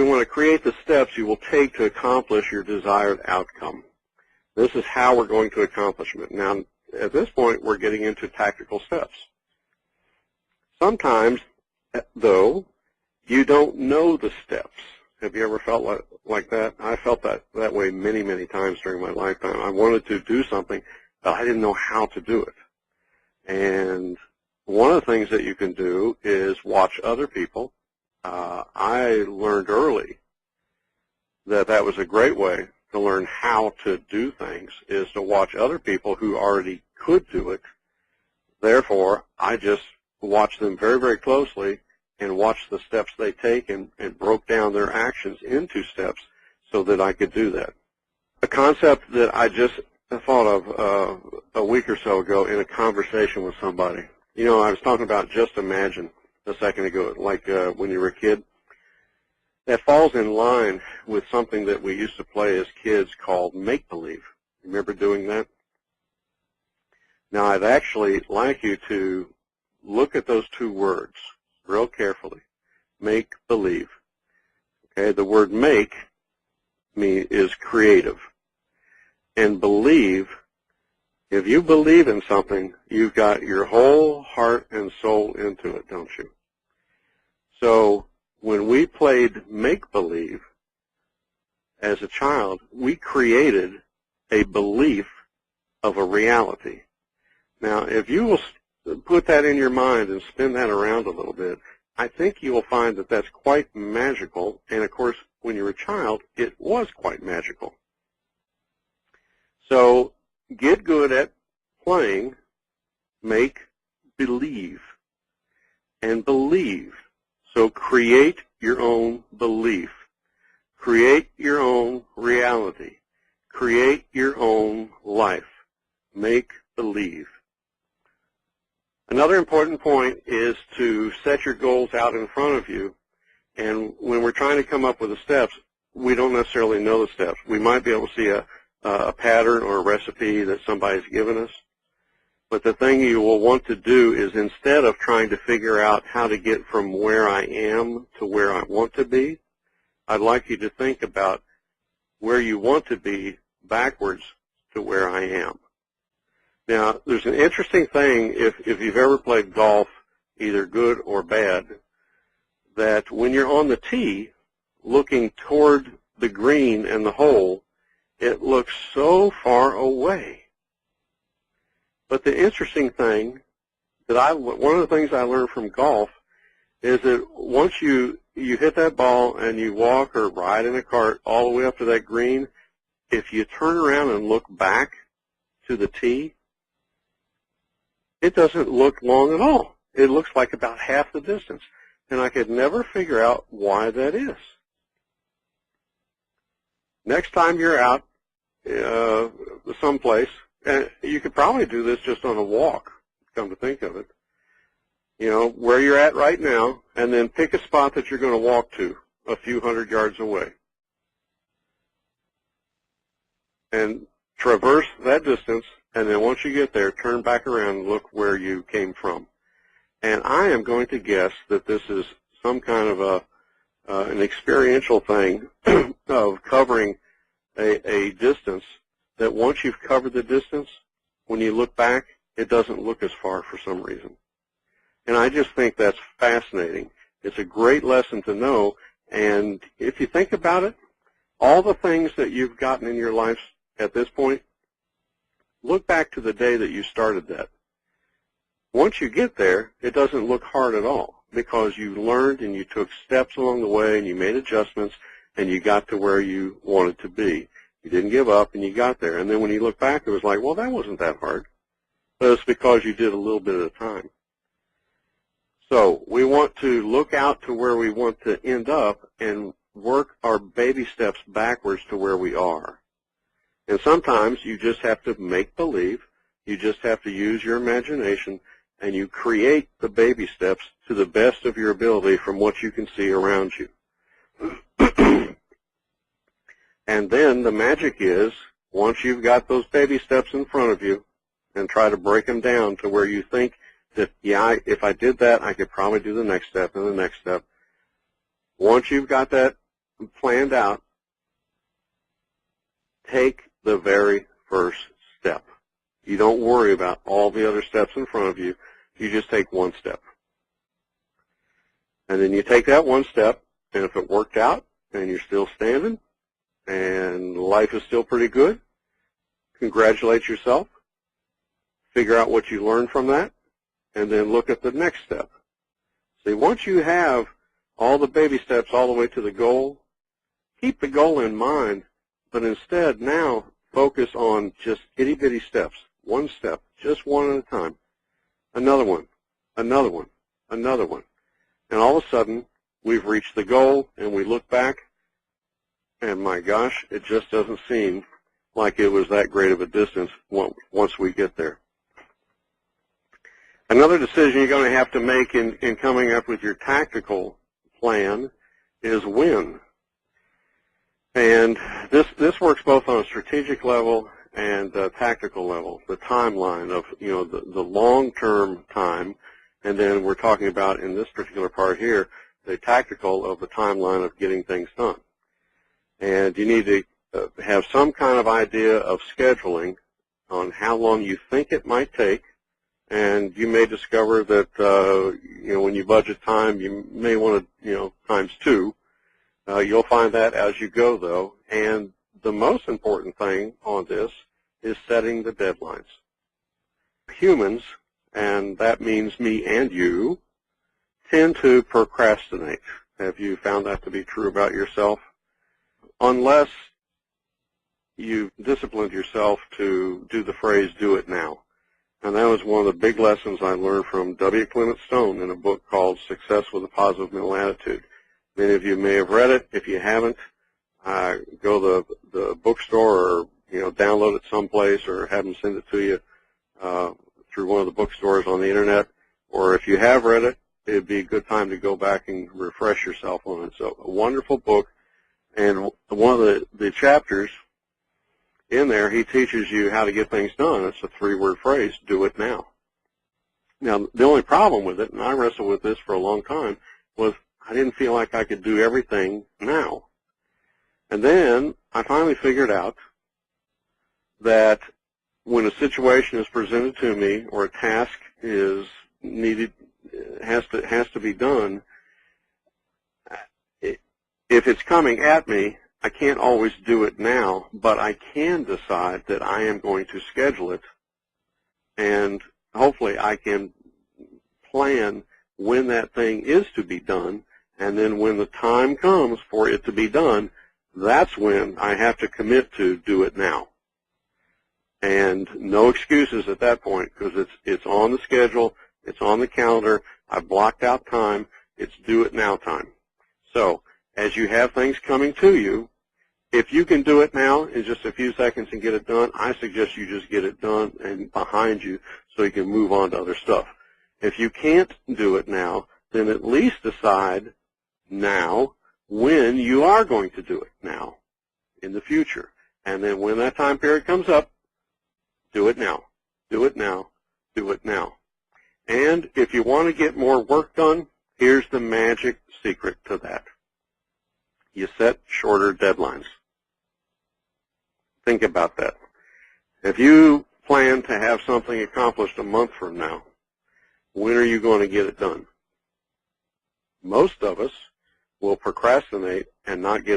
want to create the steps you will take to accomplish your desired outcome. This is how we're going to accomplish it. Now, at this point, we're getting into tactical steps. Sometimes, though, you don't know the steps. Have you ever felt like that? I felt that way many, many times during my lifetime. I wanted to do something, but I didn't know how to do it. And one of the things that you can do is watch other people. I learned early that was a great way to learn how to do things, is to watch other people who already could do it. Therefore, I just watched them very, very closely and watched the steps they take and broke down their actions into steps so that I could do that. A concept that I just thought of a week or so ago in a conversation with somebody. You know, I was talking about just imagine a second ago, like when you were a kid. That falls in line with something that we used to play as kids called make-believe. Remember doing that? Now, I'd actually like you to look at those two words real carefully. Make-believe. Okay, the word make is creative. And believe, if you believe in something, you've got your whole heart and soul into it, don't you? So when we played make-believe as a child, we created a belief of a reality. Now, if you will put that in your mind and spin that around a little bit, I think you will find that that's quite magical. And, of course, when you're a child, it was quite magical. So get good at playing make-believe and believe. So create your own belief. Create your own reality. Create your own life. Make believe. Another important point is to set your goals out in front of you. And when we're trying to come up with the steps, we don't necessarily know the steps. We might be able to see a pattern or a recipe that somebody's given us. But the thing you will want to do is, instead of trying to figure out how to get from where I am to where I want to be, I'd like you to think about where you want to be backwards to where I am. Now, there's an interesting thing, if you've ever played golf, either good or bad, that when you're on the tee looking toward the green and the hole, it looks so far away. But the interesting thing one of the things I learned from golf is that once you hit that ball and you walk or ride in a cart all the way up to that green, if you turn around and look back to the tee, it doesn't look long at all. It looks like about half the distance. And I could never figure out why that is. Next time you're out someplace, and you could probably do this just on a walk, come to think of it. You know, where you're at right now, and then pick a spot that you're going to walk to a few hundred yards away. And traverse that distance, and then once you get there, turn back around and look where you came from. And I am going to guess that this is some kind of an experiential thing of covering a distance that once you've covered the distance, when you look back, it doesn't look as far for some reason. And I just think that's fascinating. It's a great lesson to know. And if you think about it, all the things that you've gotten in your life at this point, look back to the day that you started that. Once you get there, it doesn't look hard at all because you learned and you took steps along the way and you made adjustments and you got to where you wanted to be. You didn't give up and you got there. And then when you look back, it was like, well, that wasn't that hard. But it's because you did a little bit at a time. So we want to look out to where we want to end up and work our baby steps backwards to where we are. And sometimes you just have to make believe. You just have to use your imagination, and you create the baby steps to the best of your ability from what you can see around you. And then the magic is, once you've got those baby steps in front of you, and try to break them down to where you think that, yeah, if I did that, I could probably do the next step and the next step. Once you've got that planned out, take the very first step. You don't worry about all the other steps in front of you. You just take one step. And then you take that one step, and if it worked out and you're still standing and life is still pretty good, congratulate yourself. Figure out what you learned from that, and then look at the next step. See, once you have all the baby steps all the way to the goal, keep the goal in mind, but instead now focus on just itty-bitty steps. One step, just one at a time. Another one, another one, another one. And all of a sudden, we've reached the goal, and we look back, and my gosh, it just doesn't seem like it was that great of a distance once we get there. Another decision you're going to have to make in coming up with your tactical plan is when. And this works both on a strategic level and a tactical level, the timeline of, you know, the long-term time, and then we're talking about, in this particular part here, the tactical of the timeline of getting things done. And you need to have some kind of idea of scheduling on how long you think it might take, and you may discover that, you know, when you budget time, you may want to, you know, times two. You'll find that as you go, though, and the most important thing on this is setting the deadlines. Humans, and that means me and you, tend to procrastinate. Have you found that to be true about yourself? Unless you've disciplined yourself to do the phrase, do it now. And that was one of the big lessons I learned from W. Clement Stone in a book called Success with a Positive Mental Attitude. Many of you may have read it. If you haven't, go to the bookstore or, you know, download it someplace or have them send it to you through one of the bookstores on the internet. Or if you have read it, it'd be a good time to go back and refresh yourself on it. So a wonderful book. And one of the chapters in there, he teaches you how to get things done. It's a three-word phrase, do it now. Now, the only problem with it, and I wrestled with this for a long time, was I didn't feel like I could do everything now. And then I finally figured out that when a situation is presented to me or a task is needed, has to be done, if it's coming at me, I can't always do it now, but I can decide that I am going to schedule it, and hopefully I can plan when that thing is to be done, and then when the time comes for it to be done, that's when I have to commit to do it now. And no excuses at that point, because it's on the schedule, it's on the calendar, I've blocked out time, it's do it now time. So as you have things coming to you, if you can do it now in just a few seconds and get it done, I suggest you just get it done and behind you so you can move on to other stuff. If you can't do it now, then at least decide now when you are going to do it now in the future. And then when that time period comes up, do it now, do it now, do it now. And if you want to get more work done, here's the magic secret to that. You set shorter deadlines. Think about that. If you plan to have something accomplished a month from now, when are you going to get it done? Most of us will procrastinate and not get